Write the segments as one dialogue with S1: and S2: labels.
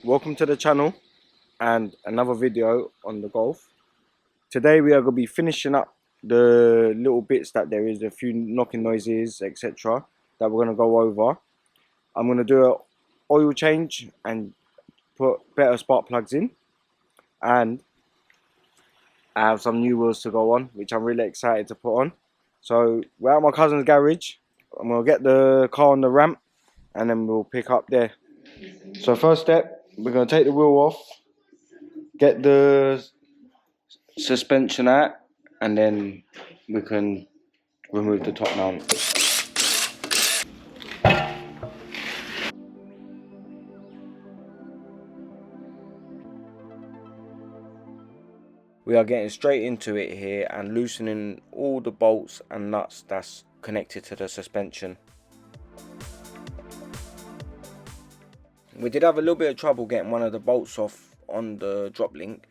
S1: Welcome to the channel and another video on the Golf. Today we are going to be finishing up the little bits that there is, a few knocking noises, etc. that we're going to go over. I'm going to do an oil change and put better spark plugs in, and I have some new wheels to go on, which I'm really excited to put on. So we're at my cousin's garage. I'm going to get the car on the ramp and then we'll pick up there. So first step, we're going to take the wheel off, get the suspension out, and then we can remove the top mount. We are getting straight into it here and loosening all the bolts and nuts that's connected to the suspension. We did have a little bit of trouble getting one of the bolts off on the drop link,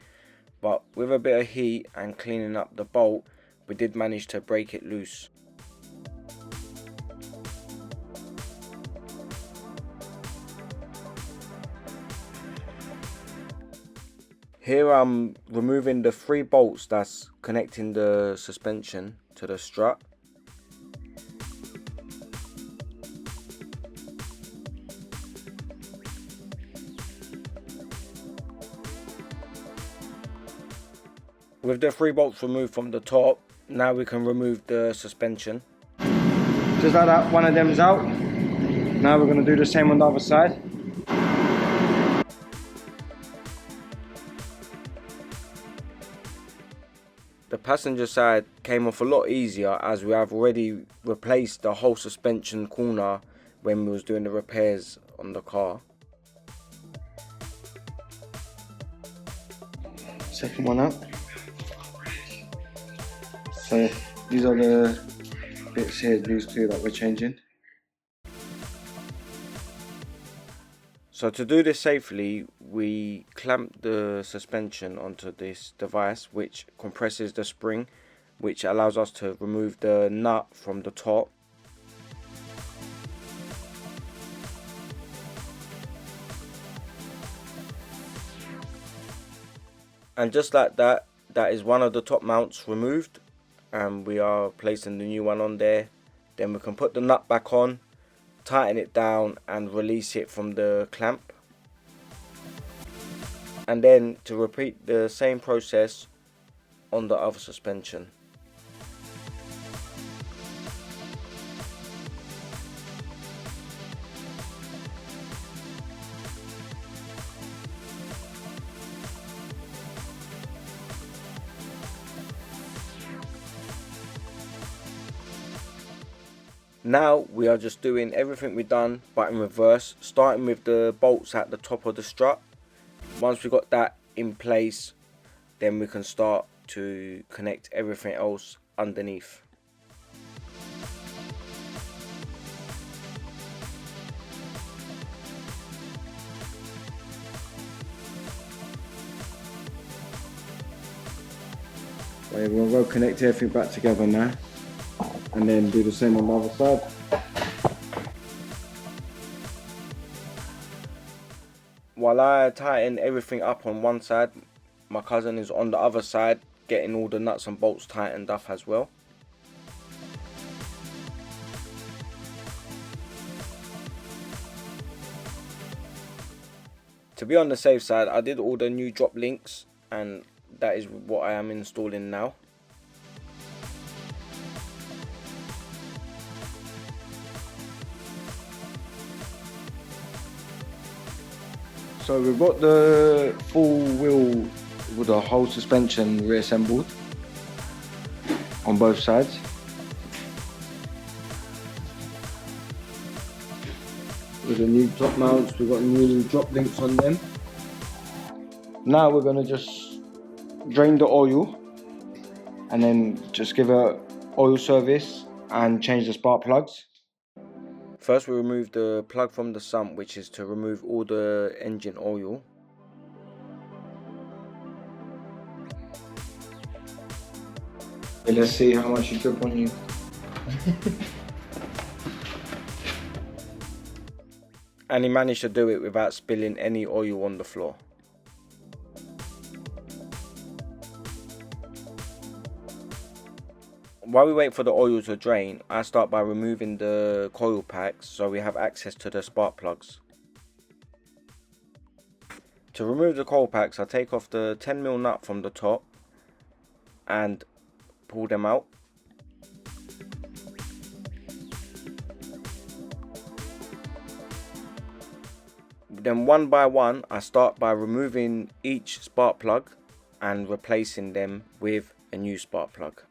S1: but with a bit of heat and cleaning up the bolt, we did manage to break it loose. Here I'm removing the 3 bolts that's connecting the suspension to the strut. With the 3 bolts removed from the top, now we can remove the suspension. Just like that, one of them's out. Now we're going to do the same on the other side. The passenger side came off a lot easier as we have already replaced the whole suspension corner when we was doing the repairs on the car. Second one up. So these are the bits here, these 2 that we're changing. So to do this safely, we clamp the suspension onto this device which compresses the spring, which allows us to remove the nut from the top. And just like that, that is one of the top mounts removed, and we are placing the new one on there. Then we can put the nut back on, tighten it down and release it from the clamp, and then to repeat the same process on the other suspension. Now we are just doing everything we've done but in reverse, starting with the bolts at the top of the strut. Once we've got that in place, then we can start to connect everything else underneath. We're going to connect everything back together now, and then do the same on the other side. While I tighten everything up on one side, my cousin is on the other side getting all the nuts and bolts tightened up as well. To be on the safe side, I did order new drop links, and that is what I am installing now. So we've got the full wheel with the whole suspension reassembled on both sides. With the new top mounts, we've got new drop links on them. Now we're going to just drain the oil and then just give a oil service and change the spark plugs. First we remove the plug from the sump, which is to remove all the engine oil. Let's see how much you took on you. And he managed to do it without spilling any oil on the floor. While we wait for the oil to drain, I start by removing the coil packs so we have access to the spark plugs. To remove the coil packs, I take off the 10mm nut from the top and pull them out. Then one by one, I start by removing each spark plug and replacing them with a new spark plug.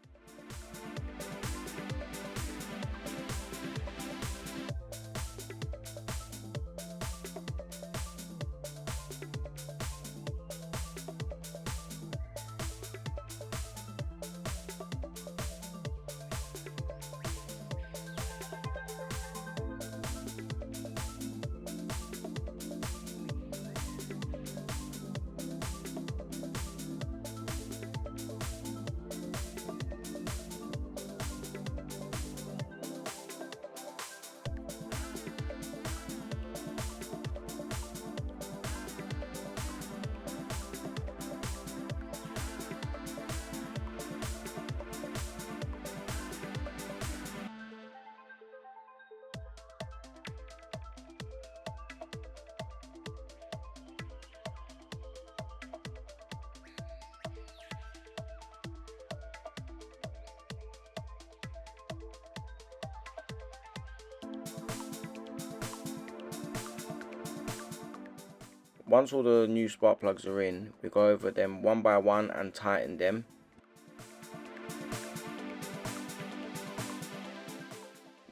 S1: Once all the new spark plugs are in, we go over them one by one and tighten them.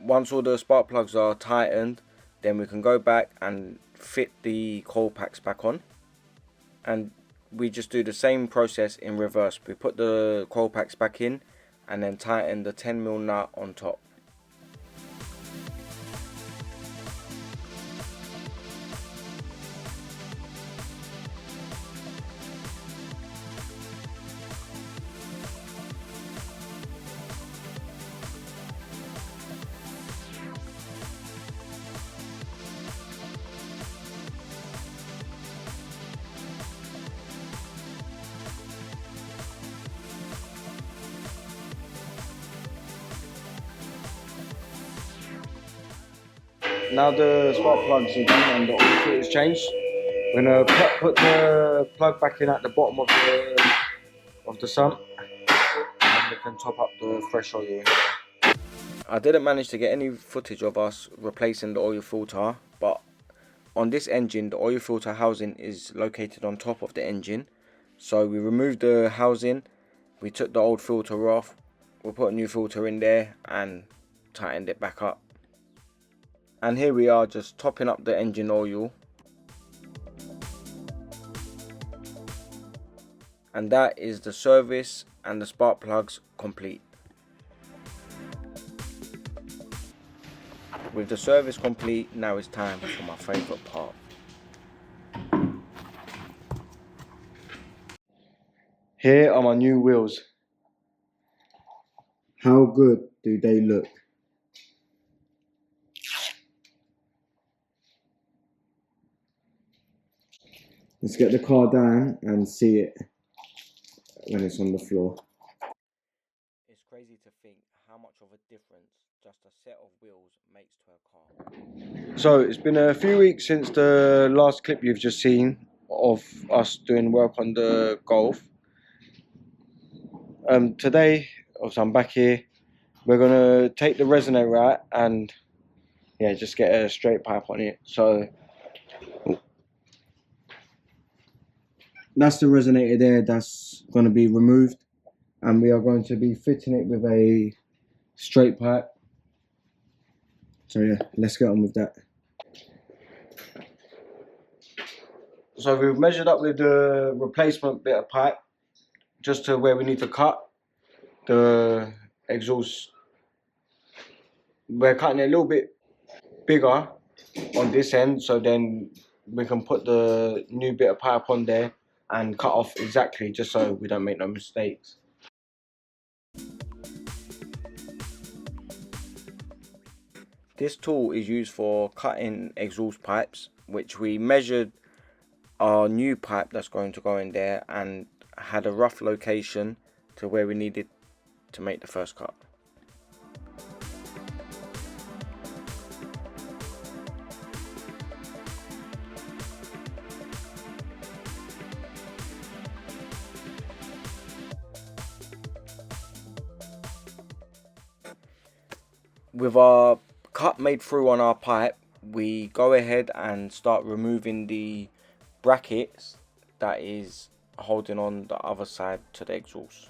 S1: Once all the spark plugs are tightened, then we can go back and fit the coil packs back on. And we just do the same process in reverse. We put the coil packs back in and then tighten the 10mm nut on top. Now the spark plugs are done and the oil filter is changed. We're gonna put the plug back in at the bottom of the sump, and we can top up the fresh oil in there. I didn't manage to get any footage of us replacing the oil filter, but on this engine the oil filter housing is located on top of the engine. So we removed the housing, we took the old filter off, we put a new filter in there and tightened it back up. And here we are just topping up the engine oil. And that is the service and the spark plugs complete. With the service complete, now it's time for my favourite part. Here are my new wheels. How good do they look? Let's get the car down and see it when it's on the floor. It's crazy to think how much of a difference just a set of wheels makes to a car. So it's been a few weeks since the last clip you've just seen of us doing work on the Golf. Today, obviously I'm back here, we're gonna take the resonator out and yeah, just get a straight pipe on it. So that's the resonator there, that's going to be removed, and we are going to be fitting it with a straight pipe. So yeah, let's get on with that. So we've measured up with the replacement bit of pipe just to where we need to cut the exhaust. We're cutting it a little bit bigger on this end, so then we can put the new bit of pipe on there and cut off exactly, just so we don't make no mistakes. This tool is used for cutting exhaust pipes, which we measured our new pipe that's going to go in there and had a rough location to where we needed to make the first cut. With our cut made through on our pipe, we go ahead and start removing the brackets that is holding on the other side to the exhaust.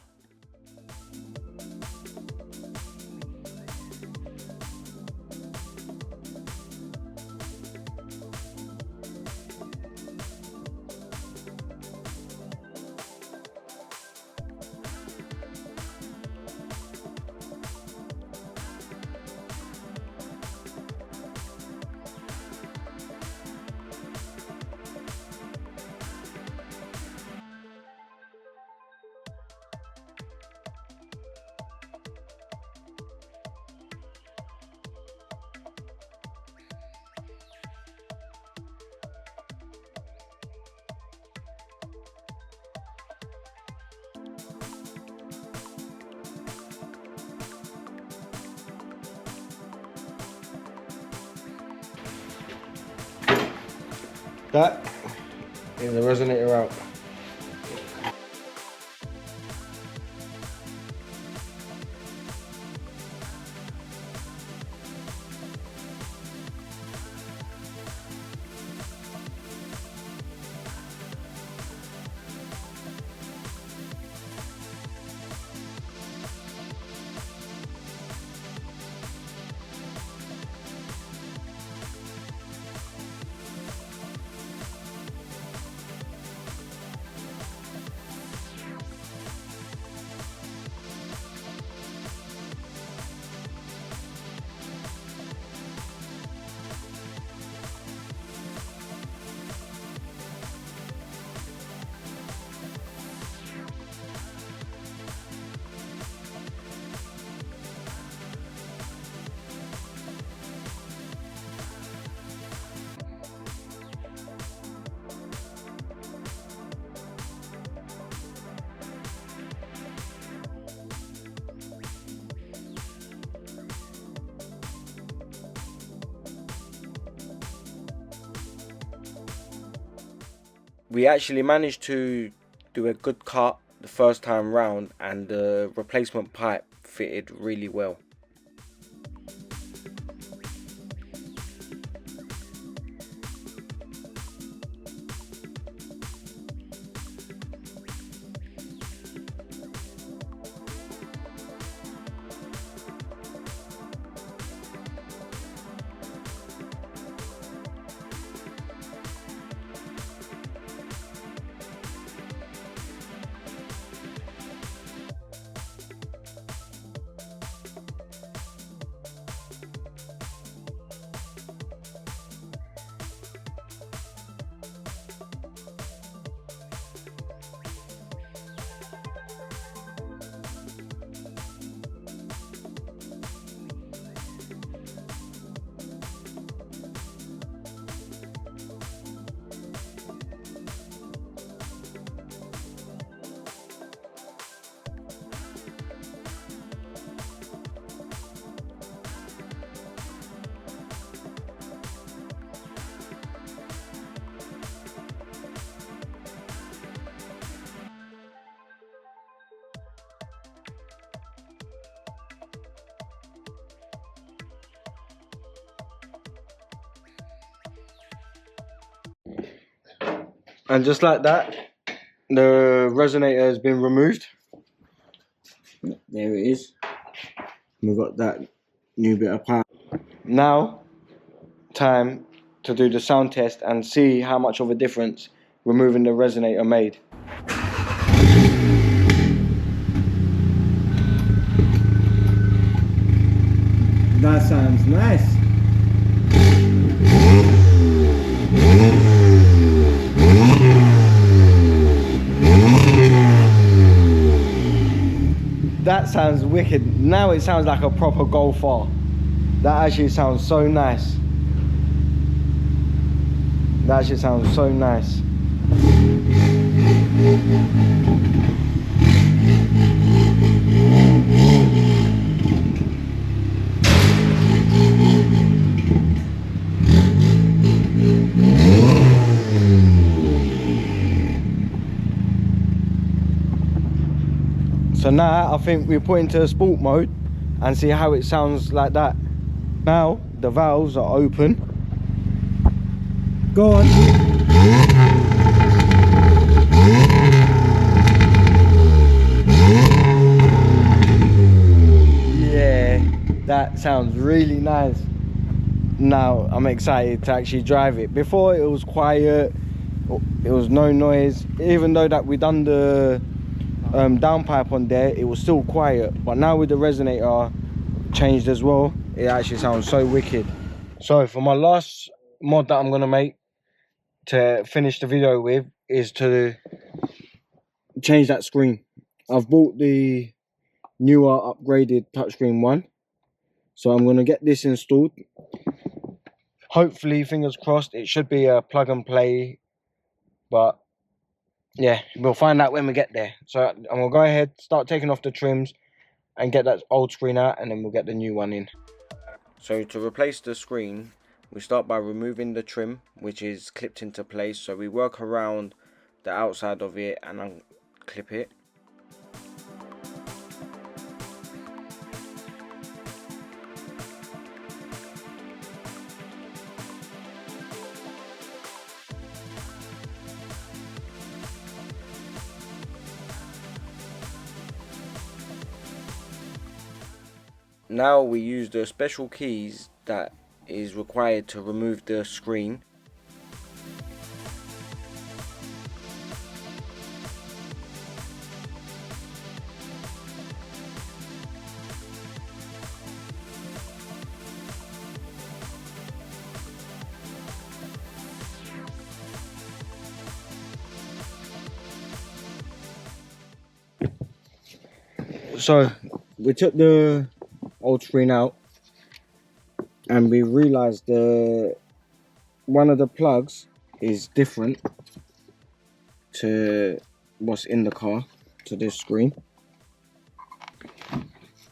S1: That is the resonator out. We actually managed to do a good cut the first time round, and the replacement pipe fitted really well. And just like that, the resonator has been removed. There it is. We've got that new bit of pipe. Now, time to do the sound test and see how much of a difference removing the resonator made. That sounds nice. That sounds wicked. Now it sounds like a proper Golf R. That actually sounds so nice. That actually sounds so nice. So now I think we put into sport mode and see how it sounds like that. Now the valves are open. Go on. Yeah, that sounds really nice. Now I'm excited to actually drive it. Before it was quiet, it was no noise. Even though that we done the downpipe on there, it was still quiet. But now with the resonator changed as well, it actually sounds so wicked. So for my last mod that I'm gonna make to finish the video with is to change that screen. I've bought the newer upgraded touchscreen one, so I'm gonna get this installed. Hopefully, fingers crossed, it should be a plug and play, but yeah, we'll find out when we get there. So I'm gonna go ahead, start taking off the trims and get that old screen out, and then we'll get the new one in. So to replace the screen, we start by removing the trim, which is clipped into place. So we work around the outside of it and unclip it. Now we use the special keys that is required to remove the screen. So we took the old screen out and we realized one of the plugs is different to what's in the car, to this screen.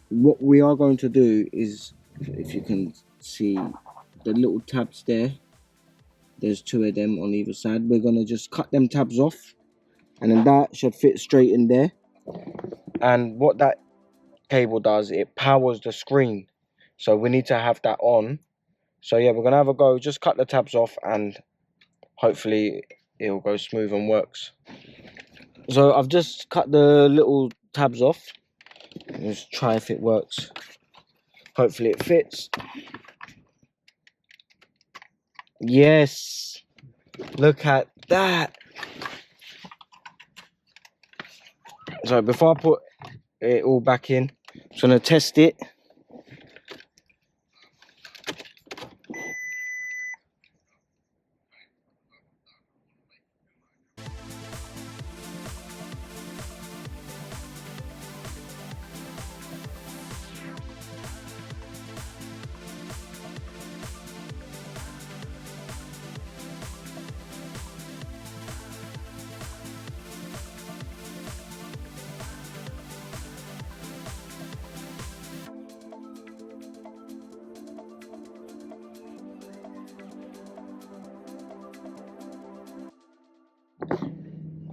S1: What we are going to do is, if you can see the little tabs there's two of them on either side. We're going to just cut them tabs off, and then that should fit straight in there. And what that cable does, it powers the screen, so we need to have that on. So yeah, we're gonna have a go, just cut the tabs off, and hopefully it'll go smooth and works. So I've just cut the little tabs off. Let's try if it works. Hopefully it fits. Yes, look at that. So before I put it all back in, I'm just gonna test it.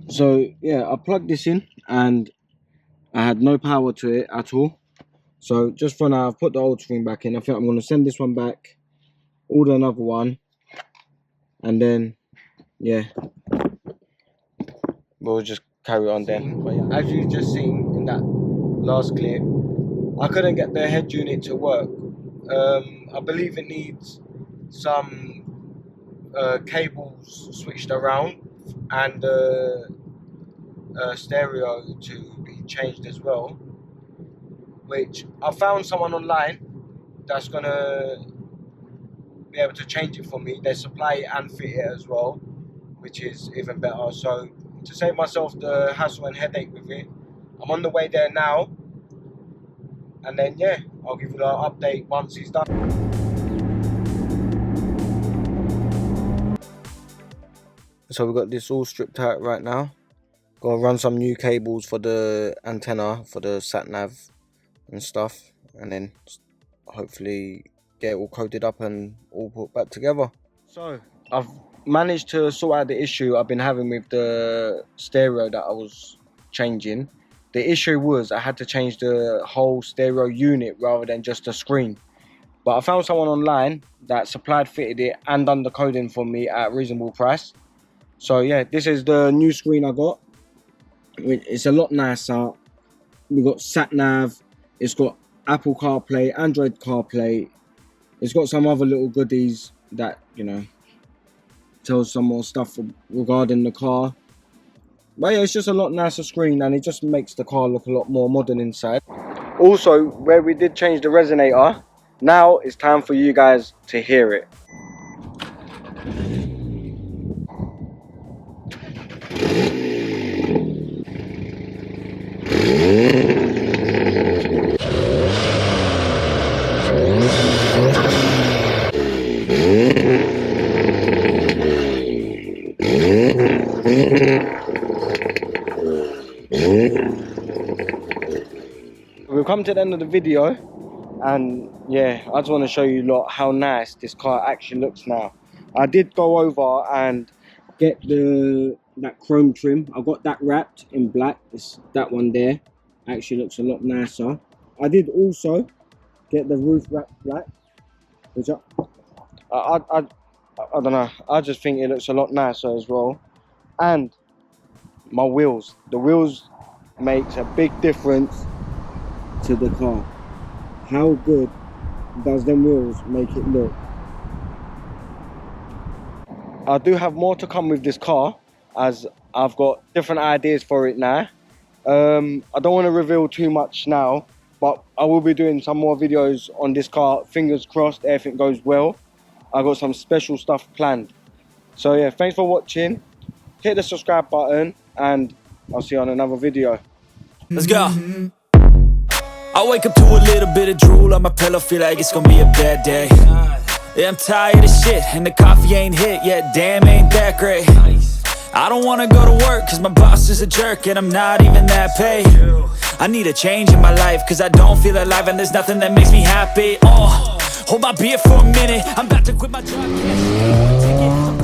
S1: So yeah, I plugged this in and I had no power to it at all. So just for now, I've put the old screen back in. I think I'm going to send this one back, order another one, and then yeah, we'll just carry on then. But yeah, as you've just seen in that last clip, I couldn't get the head unit to work. I believe it needs some cables switched around, and stereo to be changed as well, which I found someone online that's gonna be able to change it for me. They supply it and fit it as well, which is even better. So to save myself the hassle and headache with it, I'm on the way there now, and then yeah, I'll give you an update once he's done. So we've got this all stripped out right now. Gotta run some new cables for the antenna, for the sat nav and stuff, and then hopefully get it all coated up and all put back together. So I've managed to sort out the issue I've been having with the stereo that I was changing. The issue was I had to change the whole stereo unit rather than just the screen. But I found someone online that supplied, fitted it and done the coding for me at a reasonable price. So yeah, this is the new screen I got. It's a lot nicer. We've got sat nav, it's got Apple CarPlay, Android CarPlay. It's got some other little goodies that, you know, tells some more stuff regarding the car. But yeah, it's just a lot nicer screen, and it just makes the car look a lot more modern inside. Also, where we did change the resonator, now it's time for you guys to hear it. We've come to the end of the video, and yeah, I just want to show you lot how nice this car actually looks now. I did go over and get that chrome trim. I got that wrapped in black. It's that one there. Actually looks a lot nicer. I did also get the roof wrapped black, which I don't know. I just think it looks a lot nicer as well. And my wheels. The wheels makes a big difference to the car. How good does them wheels make it look? I do have more to come with this car, as I've got different ideas for it now. I don't want to reveal too much now, but I will be doing some more videos on this car. Fingers crossed everything goes well. I got some special stuff planned. So yeah, thanks for watching. Hit the subscribe button, and I'll see you on another video.
S2: Let's go. I wake up to a little bit of drool on my pillow, feel like it's gonna be a bad day. Yeah, I'm tired of shit, and the coffee ain't hit yet, damn, ain't that great. I don't wanna go to work, cause my boss is a jerk, and I'm not even that paid. I need a change in my life, cause I don't feel alive, and there's nothing that makes me happy. Hold my beer for a minute, I'm about to quit my job,